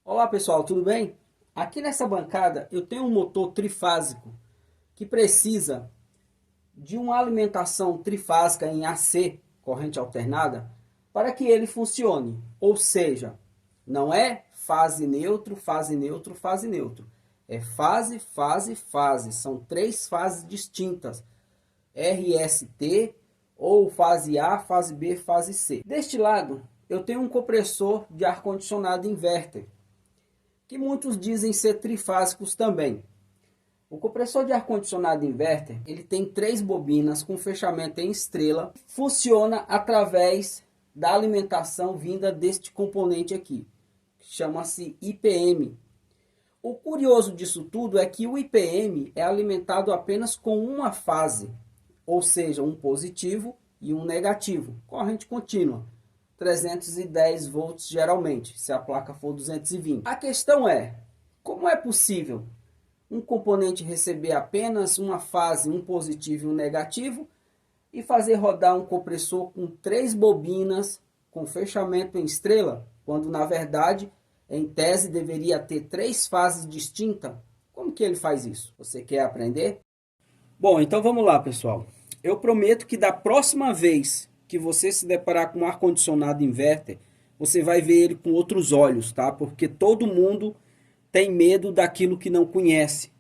Olá pessoal, tudo bem? Aqui nessa bancada eu tenho um motor trifásico que precisa de uma alimentação trifásica em AC, corrente alternada, para que ele funcione. Ou seja, não é fase neutro, fase neutro, fase neutro. É fase, fase, fase. São três fases distintas. RST ou fase A, fase B, fase C. Deste lado, eu tenho um compressor de ar-condicionado inverter, que muitos dizem ser trifásicos também. O compressor de ar-condicionado inverter, ele tem três bobinas com fechamento em estrela, funciona através da alimentação vinda deste componente aqui, que chama-se IPM. O curioso disso tudo é que o IPM é alimentado apenas com uma fase, ou seja, um positivo e um negativo, corrente contínua. 310 volts geralmente, se a placa for 220. A questão é, como é possível um componente receber apenas uma fase, um positivo e um negativo, e fazer rodar um compressor com três bobinas com fechamento em estrela, quando na verdade, em tese, deveria ter três fases distintas? Como que ele faz isso? Você quer aprender? Bom, então vamos lá, pessoal. Eu prometo que da próxima vez que você se deparar com um ar-condicionado inverter, você vai ver ele com outros olhos, tá? Porque todo mundo tem medo daquilo que não conhece,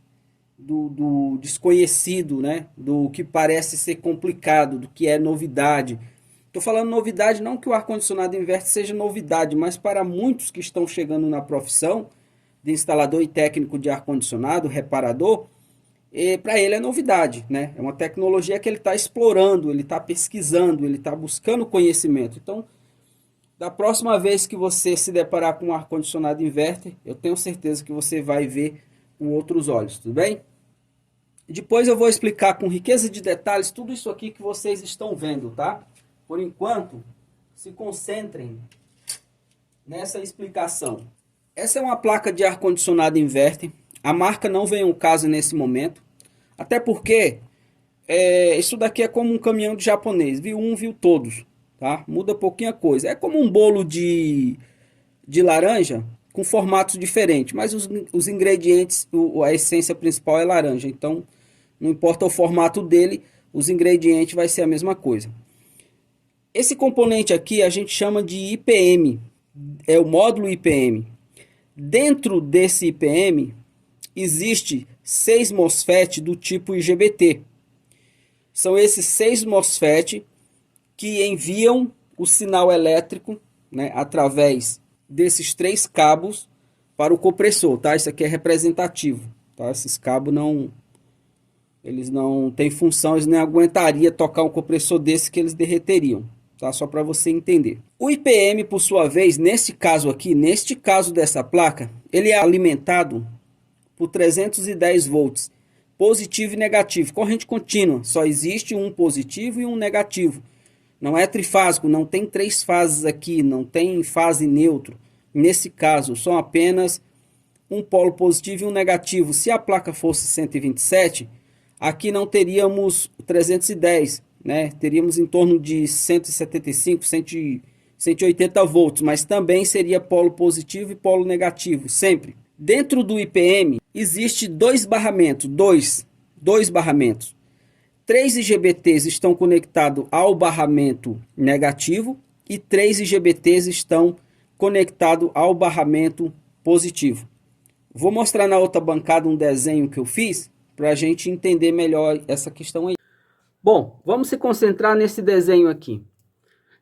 do desconhecido, né? Do que parece ser complicado, do que é novidade. Estou falando novidade, não que o ar-condicionado inverter seja novidade, mas para muitos que estão chegando na profissão de instalador e técnico de ar-condicionado, reparador, para ele é novidade, né? É uma tecnologia que ele está explorando, ele está pesquisando, ele está buscando conhecimento. Então, da próxima vez que você se deparar com um ar-condicionado inverter, eu tenho certeza que você vai ver com outros olhos, tudo bem? Depois eu vou explicar com riqueza de detalhes tudo isso aqui que vocês estão vendo, tá? Por enquanto, se concentrem nessa explicação. Essa é uma placa de ar-condicionado inverter. A marca não vem ao caso nesse momento. Até porque isso daqui é como um caminhão de japonês. Viu um, viu todos. Tá? Muda pouquinha coisa. É como um bolo de laranja com formatos diferentes. Mas os ingredientes, a essência principal é laranja. Então, não importa o formato dele, os ingredientes vai ser a mesma coisa. Esse componente aqui a gente chama de IPM. É o módulo IPM. Dentro desse IPM existe 6 MOSFET do tipo IGBT. São esses 6 MOSFET que enviam o sinal elétrico, né, através desses 3 cabos para o compressor, tá? Isso aqui é representativo, tá? Esses cabos eles não têm função, eles nem aguentariam tocar um compressor desse que eles derreteriam, tá? Só para você entender. O IPM, por sua vez, neste caso aqui, neste caso dessa placa, ele é alimentado por 310 volts, positivo e negativo, corrente contínua, só existe um positivo e um negativo. Não é trifásico, não tem três fases aqui, não tem fase neutro. Nesse caso, são apenas um polo positivo e um negativo. Se a placa fosse 127, aqui não teríamos 310, né? Teríamos em torno de 175, 180 volts, mas também seria polo positivo e polo negativo, sempre. Dentro do IPM existe dois barramentos, dois barramentos. 3 IGBTs estão conectados ao barramento negativo e 3 IGBTs estão conectados ao barramento positivo. Vou mostrar na outra bancada um desenho que eu fiz para a gente entender melhor essa questão aí. Bom, vamos se concentrar nesse desenho aqui.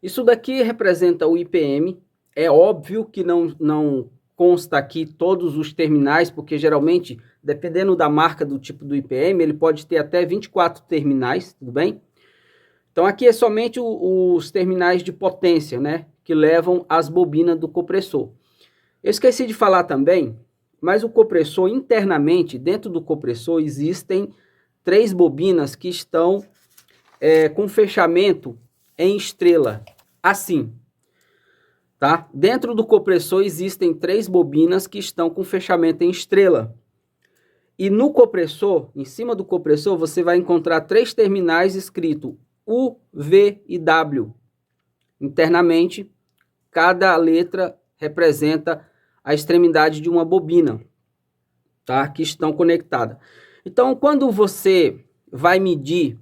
Isso daqui representa o IPM. É óbvio que não consta aqui todos os terminais, porque geralmente, dependendo da marca do tipo do IPM, ele pode ter até 24 terminais, tudo bem? Então aqui é somente os terminais de potência, né, que levam as bobinas do compressor. Eu esqueci de falar também, mas o compressor internamente, dentro do compressor, existem 3 bobinas que estão com fechamento em estrela, assim. Tá? Dentro do compressor existem 3 bobinas que estão com fechamento em estrela. E no compressor, em cima do compressor, você vai encontrar 3 terminais escrito U, V e W. Internamente, cada letra representa a extremidade de uma bobina, tá? Que estão conectadas. Então, quando você vai medir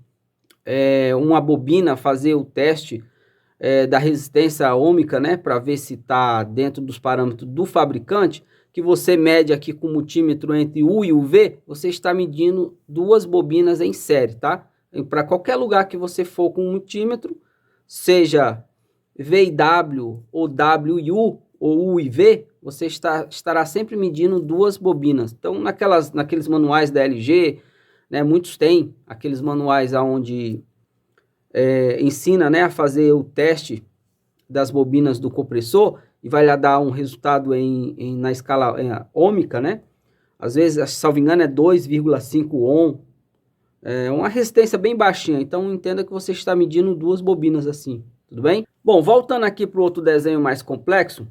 uma bobina, fazer o teste da resistência ohmica, né, para ver se está dentro dos parâmetros do fabricante, que você mede aqui com o multímetro entre U e o V, você está medindo duas bobinas em série, tá? Para qualquer lugar que você for com o multímetro, seja V e W, ou W e U, ou U e V, você estará sempre medindo duas bobinas. Então, naqueles manuais da LG, né, muitos têm aqueles manuais onde ensina, né, a fazer o teste das bobinas do compressor e vai lá dar um resultado na escala ohmica, né? Às vezes, se não me engano, é 2,5 ohm. É uma resistência bem baixinha, então entenda que você está medindo duas bobinas assim, tudo bem? Bom, voltando aqui para o outro desenho mais complexo,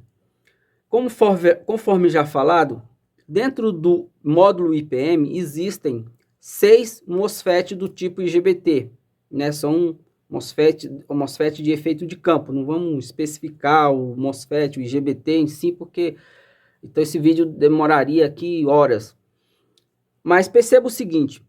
conforme já falado, dentro do módulo IPM existem 6 MOSFET do tipo IGBT, né? São MOSFET de efeito de campo, não vamos especificar o MOSFET, o IGBT em si, porque então esse vídeo demoraria aqui horas. Mas perceba o seguinte,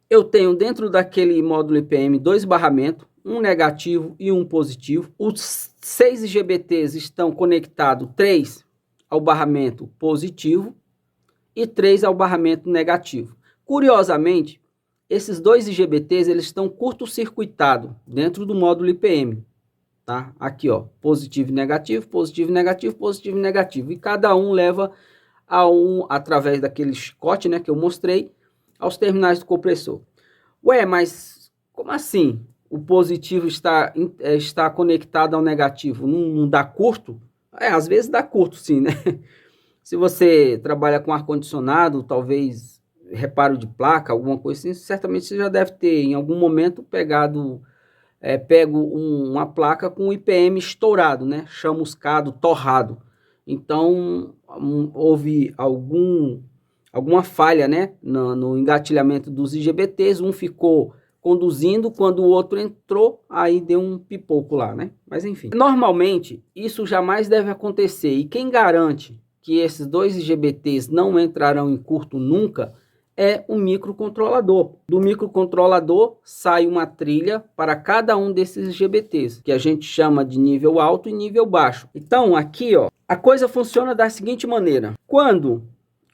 eu tenho dentro daquele módulo IPM 2 barramentos, um negativo e um positivo. Os 6 IGBTs estão conectados 3 ao barramento positivo e 3 ao barramento negativo. Curiosamente, esses dois IGBTs eles estão curto-circuitados dentro do módulo IPM. Tá? Aqui, ó, positivo e negativo, positivo e negativo, positivo e negativo. E cada um leva através daquele chicote, né, que eu mostrei, aos terminais do compressor. Ué, mas como assim? O positivo está conectado ao negativo, não dá curto? Às vezes dá curto sim, né? Se você trabalha com ar-condicionado, talvez reparo de placa, alguma coisa assim, certamente você já deve ter em algum momento pego uma placa com IPM estourado, né? Chamuscado, torrado. Então, houve alguma falha, né? No engatilhamento dos IGBTs, um ficou conduzindo, quando o outro entrou, aí deu um pipoco lá, né? Mas enfim. Normalmente, isso jamais deve acontecer, e quem garante que esses dois IGBTs não entrarão em curto nunca é o microcontrolador. Do microcontrolador sai uma trilha para cada um desses IGBTs, que a gente chama de nível alto e nível baixo. Então, aqui, ó, a coisa funciona da seguinte maneira. Quando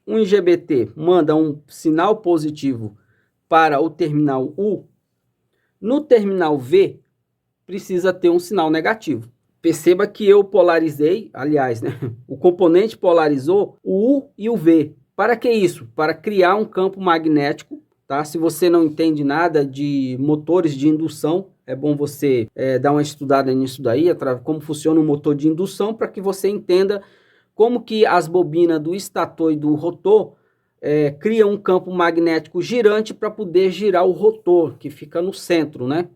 um IGBT manda um sinal positivo para o terminal U, no terminal V precisa ter um sinal negativo. Perceba que eu polarizei, aliás, né, o componente polarizou o U e o V. Para que isso? Para criar um campo magnético, tá? Se você não entende nada de motores de indução, é bom você dar uma estudada nisso daí, como funciona o motor de indução, para que você entenda como que as bobinas do estator e do rotor criam um campo magnético girante para poder girar o rotor, que fica no centro, né?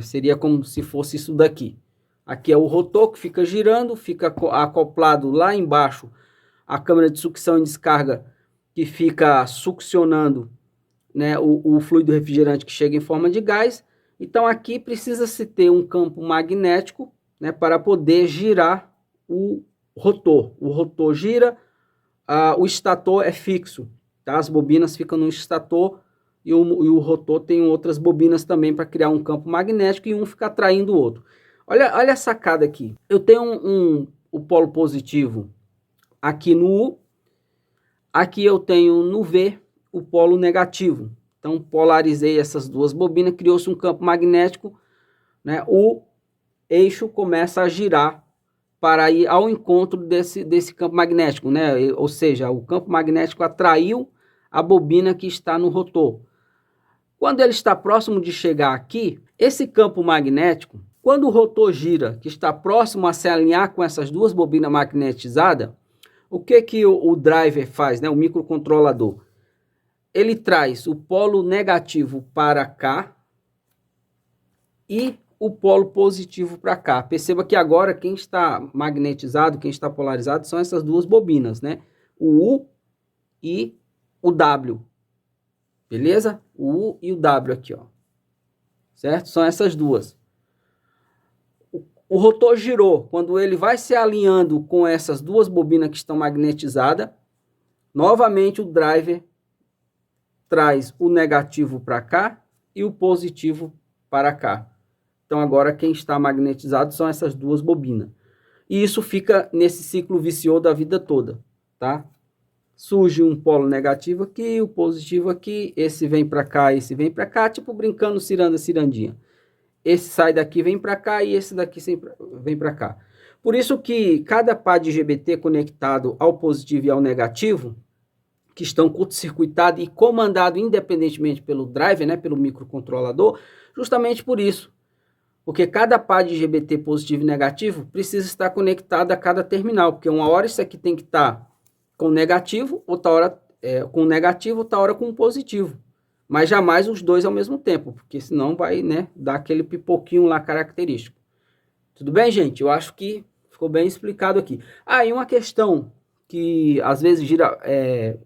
Seria como se fosse isso daqui. Aqui é o rotor que fica girando, fica acoplado lá embaixo a câmara de sucção e descarga que fica succionando, né, o fluido refrigerante que chega em forma de gás. Então aqui precisa-se ter um campo magnético, né, para poder girar o rotor. O rotor gira, o estator é fixo, tá? As bobinas ficam no estator e o rotor tem outras bobinas também para criar um campo magnético e um fica atraindo o outro. Olha a sacada aqui. Eu tenho o polo positivo aqui no U, aqui eu tenho no V o polo negativo. Então polarizei essas duas bobinas, criou-se um campo magnético, né? O eixo começa a girar para ir ao encontro desse campo magnético, né? Ou seja, o campo magnético atraiu a bobina que está no rotor. Quando ele está próximo de chegar aqui, esse campo magnético, quando o rotor gira, que está próximo a se alinhar com essas duas bobinas magnetizadas, o que o driver faz, né? O microcontrolador? Ele traz o polo negativo para cá e o polo positivo para cá. Perceba que agora quem está magnetizado, quem está polarizado são essas duas bobinas, né? O U e o W. Beleza? O U e o W aqui, ó. Certo? São essas duas. o rotor girou. Quando ele vai se alinhando com essas duas bobinas que estão magnetizadas, novamente o driver traz o negativo para cá e o positivo para cá. Então agora quem está magnetizado são essas duas bobinas. E isso fica nesse ciclo vicioso da vida toda, tá? Surge um polo negativo aqui, o positivo aqui, esse vem para cá, esse vem para cá, tipo brincando ciranda, cirandinha. Esse sai daqui, vem para cá, e esse daqui vem para cá. Por isso que cada par de GBT conectado ao positivo e ao negativo, que estão curto-circuitados e comandados independentemente pelo driver, né, pelo microcontrolador, justamente por isso. Porque cada par de GBT positivo e negativo precisa estar conectado a cada terminal, porque uma hora isso aqui tem que estar com negativo, outra hora com negativo, outra hora com positivo. Mas jamais os dois ao mesmo tempo, porque senão vai, né, dar aquele pipoquinho lá característico. Tudo bem, gente? Eu acho que ficou bem explicado aqui. Ah, e uma questão que às vezes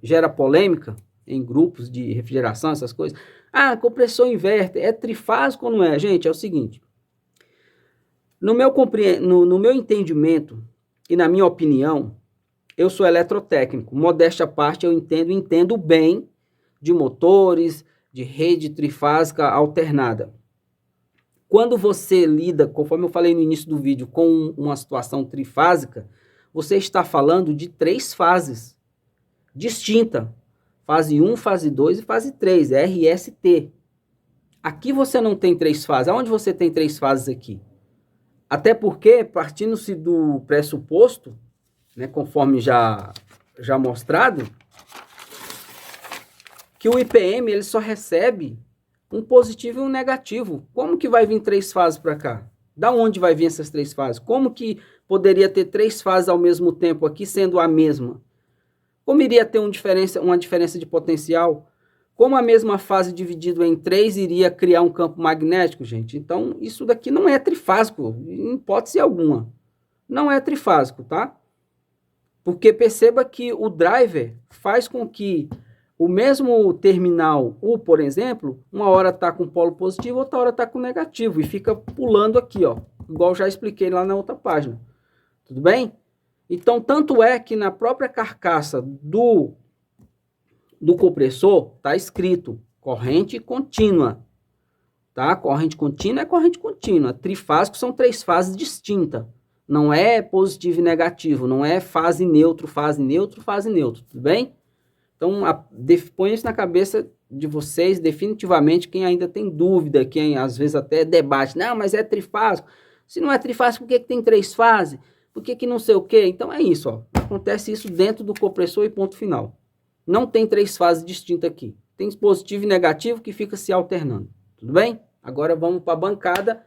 gera polêmica em grupos de refrigeração, essas coisas. Ah, compressor inverter, é trifásico ou não é? Gente, é o seguinte. No meu entendimento e na minha opinião, eu sou eletrotécnico. Modéstia à parte, eu entendo bem de motores, de rede trifásica alternada. Quando você lida, conforme eu falei no início do vídeo, com uma situação trifásica, você está falando de 3 fases distintas. Fase 1, fase 2 e fase 3, RST. Aqui você não tem 3 fases. Aonde você tem 3 fases aqui? Até porque, partindo-se do pressuposto, né, conforme já mostrado, que o IPM ele só recebe um positivo e um negativo. Como que vai vir 3 fases para cá? Da onde vai vir essas 3 fases? Como que poderia ter 3 fases ao mesmo tempo aqui, sendo a mesma? Como iria ter uma diferença de potencial? Como a mesma fase dividida em 3 iria criar um campo magnético, gente? Então, isso daqui não é trifásico, em hipótese alguma. Não é trifásico, tá? Porque perceba que o driver faz com que o mesmo terminal U, por exemplo, uma hora está com polo positivo, outra hora está com negativo. E fica pulando aqui, ó. Igual já expliquei lá na outra página. Tudo bem? Então, tanto é que na própria carcaça do compressor está escrito corrente contínua. Tá? Corrente contínua é corrente contínua. Trifásico são 3 fases distintas. Não é positivo e negativo. Não é fase neutro, fase neutro, fase neutro. Tudo bem? Então, põe isso na cabeça de vocês definitivamente, quem ainda tem dúvida, quem às vezes até debate. Não, mas é trifásico. Se não é trifásico, por que tem 3 fases? Por que não sei o quê? Então é isso, ó. Acontece isso dentro do compressor e ponto final. Não tem 3 fases distintas aqui. Tem positivo e negativo que fica se alternando. Tudo bem? Agora vamos para a bancada,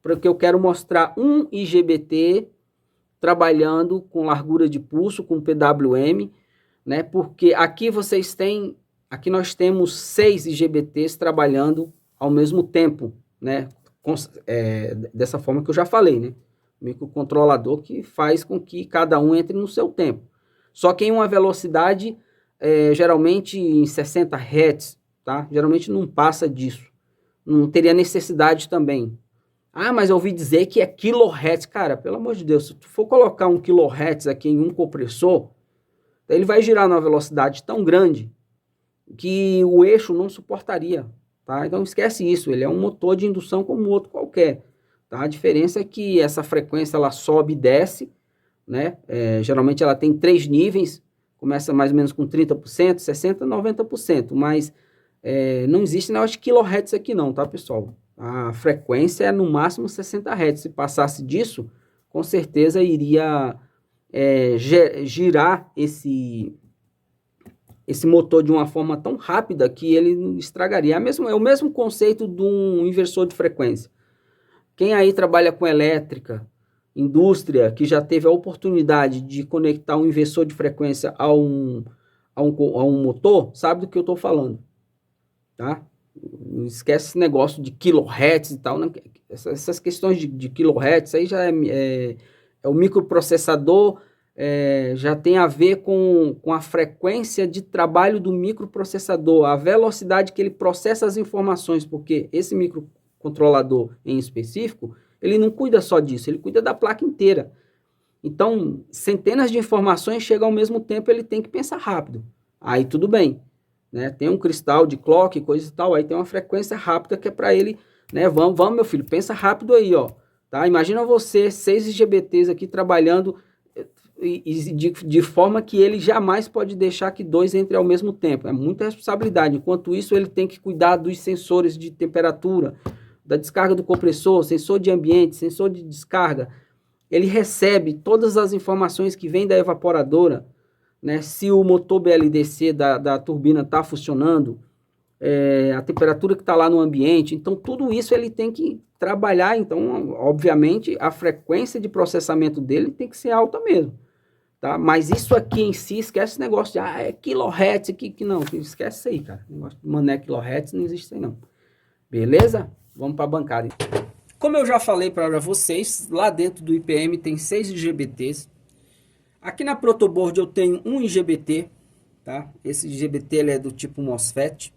porque eu quero mostrar um IGBT trabalhando com largura de pulso, com PWM, né? Porque aqui nós temos 6 IGBTs trabalhando ao mesmo tempo, né? Dessa forma que eu já falei, né? Microcontrolador que faz com que cada um entre no seu tempo. Só que em uma velocidade, geralmente em 60 Hz, tá? Geralmente não passa disso. Não teria necessidade também. Ah, mas eu ouvi dizer que é kHz. Cara, pelo amor de Deus, se tu for colocar 1 kHz aqui em um compressor, ele vai girar numa velocidade tão grande que o eixo não suportaria, tá? Então esquece isso, ele é um motor de indução como outro qualquer. Tá? A diferença é que essa frequência ela sobe e desce, né? Geralmente ela tem 3 níveis, começa mais ou menos com 30%, 60%, 90%, mas não existe negócio de kHz aqui não, tá, pessoal? A frequência é no máximo 60 Hz. Se passasse disso, com certeza iria girar esse motor de uma forma tão rápida que ele estragaria. É o mesmo conceito de um inversor de frequência. Quem aí trabalha com elétrica, indústria, que já teve a oportunidade de conectar um inversor de frequência a um motor, sabe do que eu estou falando, tá? Não esquece esse negócio de kHz e tal, né? Essas questões de kHz aí já é o microprocessador, já tem a ver com a frequência de trabalho do microprocessador, a velocidade que ele processa as informações, porque esse microcontrolador em específico, ele não cuida só disso, ele cuida da placa inteira. Então, centenas de informações chegam ao mesmo tempo, ele tem que pensar rápido. Aí tudo bem, né? Tem um cristal de clock, coisa e tal, aí tem uma frequência rápida que é para ele, né? Vamos, meu filho, pensa rápido aí, ó. Tá? Imagina você, 6 IGBTs aqui trabalhando de forma que ele jamais pode deixar que 2 entrem ao mesmo tempo. É muita responsabilidade. Enquanto isso, ele tem que cuidar dos sensores de temperatura, da descarga do compressor, sensor de ambiente, sensor de descarga. Ele recebe todas as informações que vêm da evaporadora, né? Se o motor BLDC da turbina está funcionando, a temperatura que está lá no ambiente. Então, tudo isso ele tem que trabalhar. Então, obviamente, a frequência de processamento dele tem que ser alta mesmo. Tá? Mas isso aqui em si, esquece esse negócio de é kilohertz, que não, esquece isso aí, cara. Negócio de mané kilohertz, não existe isso aí não. Beleza? Vamos para a bancada. Como eu já falei para vocês, lá dentro do IPM tem 6 IGBTs. Aqui na protoboard eu tenho um IGBT, tá? Esse IGBT ele é do tipo MOSFET,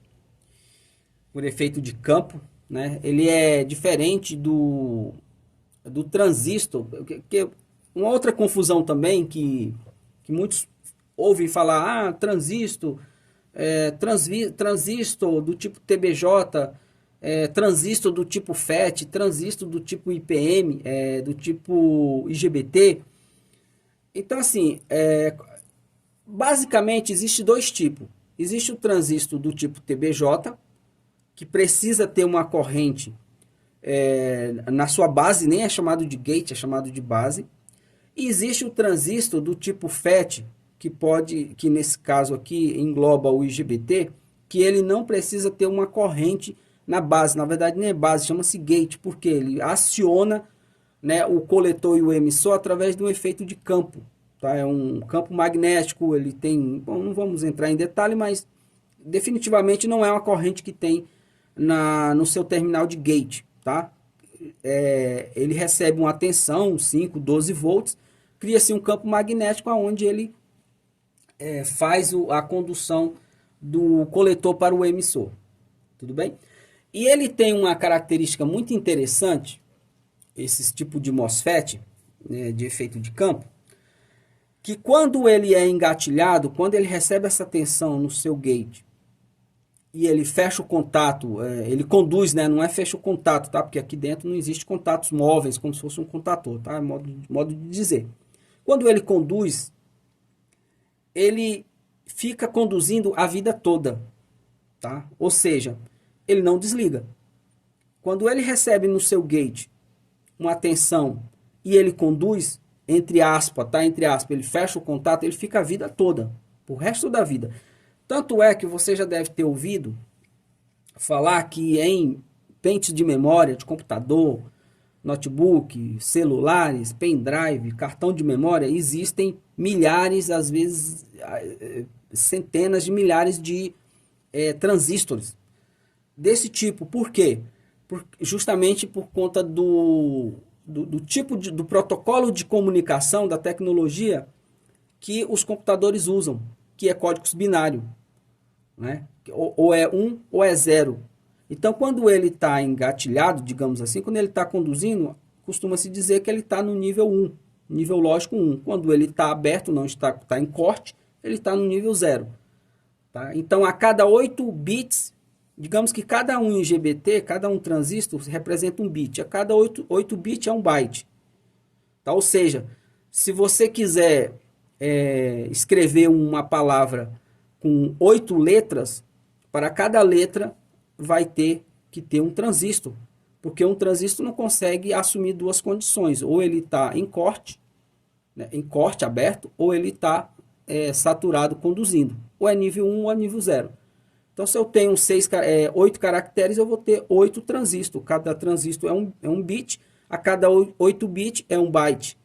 por efeito de campo, né? Ele é diferente do transistor, que uma outra confusão também que muitos ouvem falar, transistor, transistor do tipo TBJ, transistor do tipo FET, transistor do tipo IPM, do tipo IGBT. Então, assim, basicamente existe dois tipos. Existe o transistor do tipo TBJ, que precisa ter uma corrente na sua base, nem é chamado de gate, é chamado de base. E existe o transistor do tipo FET, que nesse caso aqui engloba o IGBT, que ele não precisa ter uma corrente na base. Na verdade, nem é base, chama-se gate, porque ele aciona, né, o coletor e o emissor através de um efeito de campo. Tá? É um campo magnético, ele tem... Bom, não vamos entrar em detalhe, mas definitivamente não é uma corrente que tem no seu terminal de gate. Tá? Ele recebe uma tensão, 5, 12 volts, cria-se um campo magnético onde ele faz a condução do coletor para o emissor. Tudo bem? E ele tem uma característica muito interessante, esse tipo de MOSFET, né, de efeito de campo, que quando ele é engatilhado, quando ele recebe essa tensão no seu gate, e ele fecha o contato, ele conduz, né? Não é fecha o contato, tá? Porque aqui dentro não existe contatos móveis, como se fosse um contator, tá? É modo de dizer. Quando ele conduz, ele fica conduzindo a vida toda, tá? Ou seja, ele não desliga. Quando ele recebe no seu gate uma tensão e ele conduz, entre aspas, tá? Entre aspas, ele fecha o contato, ele fica a vida toda, o resto da vida. Tanto é que você já deve ter ouvido falar que em pentes de memória de computador, notebook, celulares, pendrive, cartão de memória, existem milhares, às vezes centenas de milhares de transistores desse tipo. Por quê? Justamente por conta do tipo do protocolo de comunicação, da tecnologia que os computadores usam, que é códigos binários. Né? Ou é 1 ou é 0. Então, quando ele está engatilhado, digamos assim, quando ele está conduzindo, costuma-se dizer que ele está no nível 1, nível lógico 1. Quando ele está aberto, não está em corte, ele está no nível 0. Tá? Então, a cada 8 bits, digamos que cada um IGBT, cada um transistor representa um bit. A cada 8 bits é um byte. Tá? Ou seja, se você quiser escrever uma palavra com 8 letras, para cada letra vai ter que ter um transistor, porque um transistor não consegue assumir duas condições, ou ele está em corte, né, em corte aberto, ou ele está saturado conduzindo, ou é nível 1 ou é nível 0. Então, se eu tenho 8 caracteres, eu vou ter 8 transistores, cada transistor é um bit, a cada 8 bits é um byte.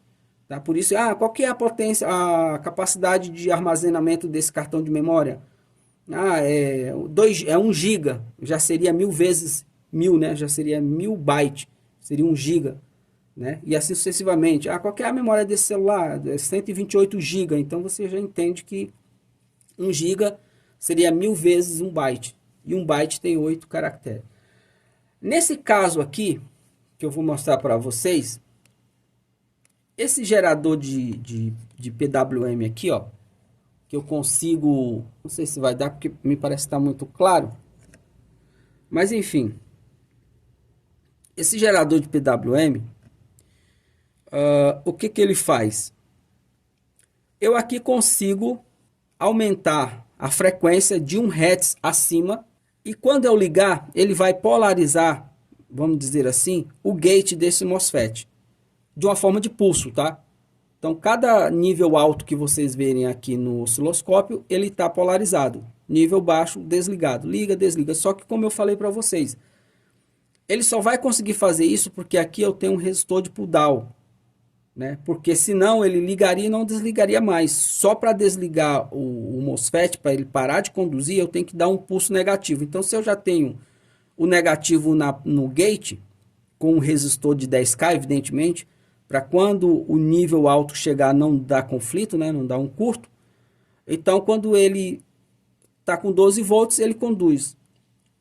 Tá? Por isso, qual que é a potência, a capacidade de armazenamento desse cartão de memória? É 1 giga, já seria 1000 vezes 1000, né? Já seria 1000 bytes, seria 1 giga, né? E assim sucessivamente. Qual que é a memória desse celular? 128 giga, então você já entende que 1 giga seria 1000 vezes 1 byte, e 1 byte tem 8 caracteres. Nesse caso aqui, que eu vou mostrar para vocês. Esse gerador de PWM aqui, ó, que eu consigo, não sei se vai dar porque me parece que está muito claro, mas enfim, esse gerador de PWM, o que que ele faz? Eu aqui consigo aumentar a frequência de 1 Hz acima, e quando eu ligar, ele vai polarizar, vamos dizer assim, o gate desse MOSFET, de uma forma de pulso, tá? Então, cada nível alto que vocês verem aqui no osciloscópio, ele está polarizado. Nível baixo, desligado. Liga, desliga. Só que, como eu falei para vocês, ele só vai conseguir fazer isso porque aqui eu tenho um resistor de pull down, né? Porque senão ele ligaria e não desligaria mais. Só para desligar o MOSFET, para ele parar de conduzir, eu tenho que dar um pulso negativo. Então, se eu já tenho o negativo no gate, com um resistor de 10K, evidentemente, para quando o nível alto chegar não dar conflito, né? Não dar um curto. Então, quando ele está com 12 volts, ele conduz.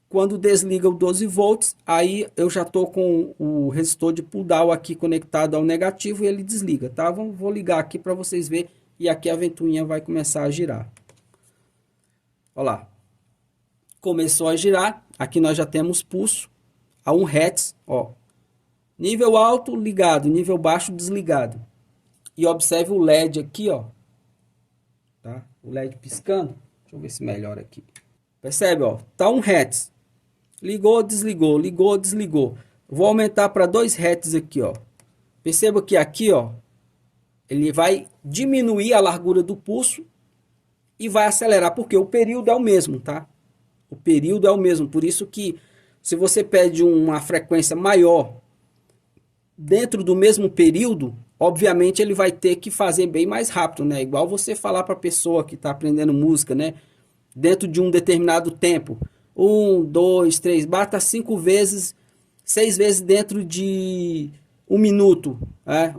Quando desliga o 12 volts, aí eu já estou com o resistor de pull down aqui conectado ao negativo e ele desliga, tá? Vou ligar aqui para vocês verem e aqui a ventoinha vai começar a girar. Olha lá. Começou a girar, aqui nós já temos pulso a 1 Hz, ó. Nível alto ligado, nível baixo desligado. E observe o LED aqui, ó. Tá? O LED piscando. Deixa eu ver se melhora aqui. Percebe, ó? Tá 1 Hz. Ligou, desligou, ligou, desligou. Vou aumentar para 2 Hz aqui, ó. Perceba que aqui, ó, ele vai diminuir a largura do pulso e vai acelerar, porque o período é o mesmo, tá? O período é o mesmo, por isso que se você pede uma frequência maior dentro do mesmo período, obviamente ele vai ter que fazer bem mais rápido, né? Igual você falar para a pessoa que está aprendendo música, né? Dentro de um determinado tempo. 1, 2, 3, bata 5 vezes, 6 vezes dentro de 1 minuto.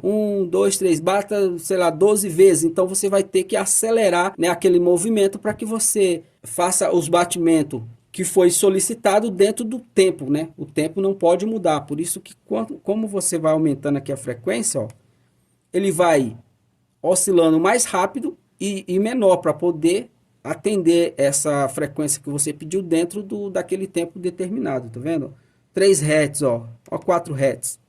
1, 2, 3, bata, sei lá, 12 vezes. Então você vai ter que acelerar, né, aquele movimento para que você faça os batimentos que foi solicitado dentro do tempo, né? O tempo não pode mudar. Por isso que como você vai aumentando aqui a frequência, ó, ele vai oscilando mais rápido e menor para poder atender essa frequência que você pediu dentro daquele tempo determinado, tá vendo? 3 Hz, ó 4 Hz.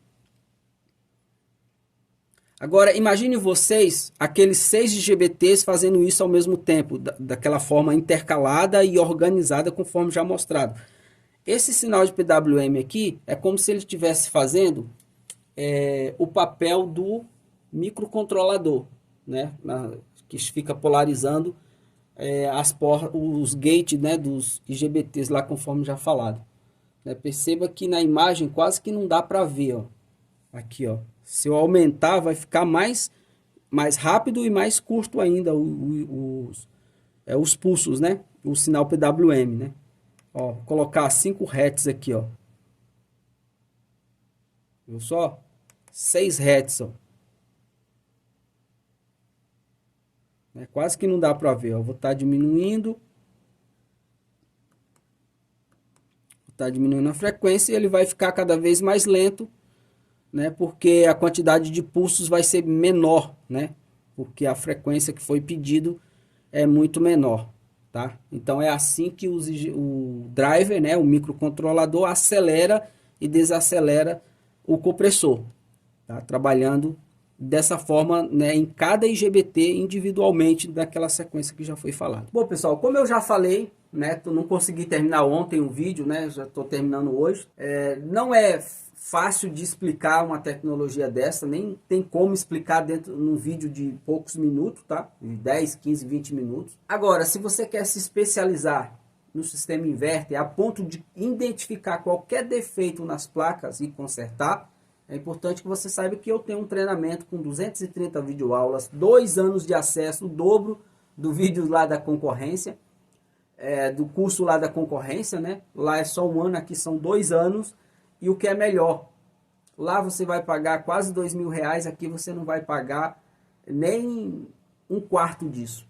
Agora, imagine vocês, aqueles 6 GBTs fazendo isso ao mesmo tempo, daquela forma intercalada e organizada conforme já mostrado. Esse sinal de PWM aqui é como se ele estivesse fazendo o papel do microcontrolador, né? Que fica polarizando os gates, né, dos IGBTs lá conforme já falado. Né? Perceba que na imagem quase que não dá para ver, ó. Aqui, ó. Se eu aumentar, vai ficar mais rápido e mais curto ainda os pulsos, né? O sinal PWM, né? Ó, colocar 5 Hz aqui, ó. Viu só? 6 Hz, ó. Quase que não dá para ver, ó. Vou estar diminuindo. Vou estar diminuindo a frequência e ele vai ficar cada vez mais lento, né? Porque a quantidade de pulsos vai ser menor, né? Porque a frequência que foi pedido é muito menor, tá? Então é assim que o driver, né, o microcontrolador acelera e desacelera o compressor, tá? Trabalhando dessa forma, né, em cada IGBT individualmente daquela sequência que já foi falada. Bom, pessoal, como eu já falei, né, não consegui terminar ontem o vídeo, né, já estou terminando hoje. Não é fácil de explicar uma tecnologia dessa, nem tem como explicar dentro num vídeo de poucos minutos, tá? De 10, 15, 20 minutos. Agora, se você quer se especializar no sistema inverter a ponto de identificar qualquer defeito nas placas e consertar, é importante que você saiba que eu tenho um treinamento com 230 videoaulas, 2 anos de acesso, o dobro do vídeo lá da concorrência, do curso lá da concorrência, né? Lá é só 1 ano, aqui são 2 anos. E o que é melhor, lá você vai pagar quase R$ 2.000, aqui você não vai pagar nem 1/4 disso.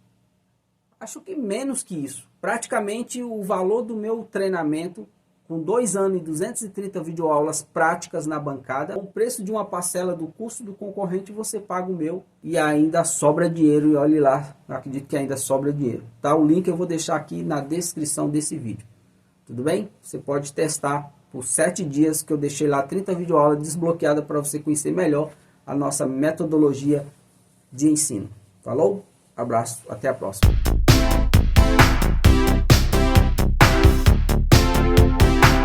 Acho que menos que isso. Praticamente o valor do meu treinamento com 2 anos e 230 videoaulas práticas na bancada. Com o preço de uma parcela do curso do concorrente, você paga o meu e ainda sobra dinheiro. E olhe lá, eu acredito que ainda sobra dinheiro. Tá? O link eu vou deixar aqui na descrição desse vídeo. Tudo bem? Você pode testar por 7 dias, que eu deixei lá 30 videoaulas desbloqueadas para você conhecer melhor a nossa metodologia de ensino. Falou? Abraço, até a próxima.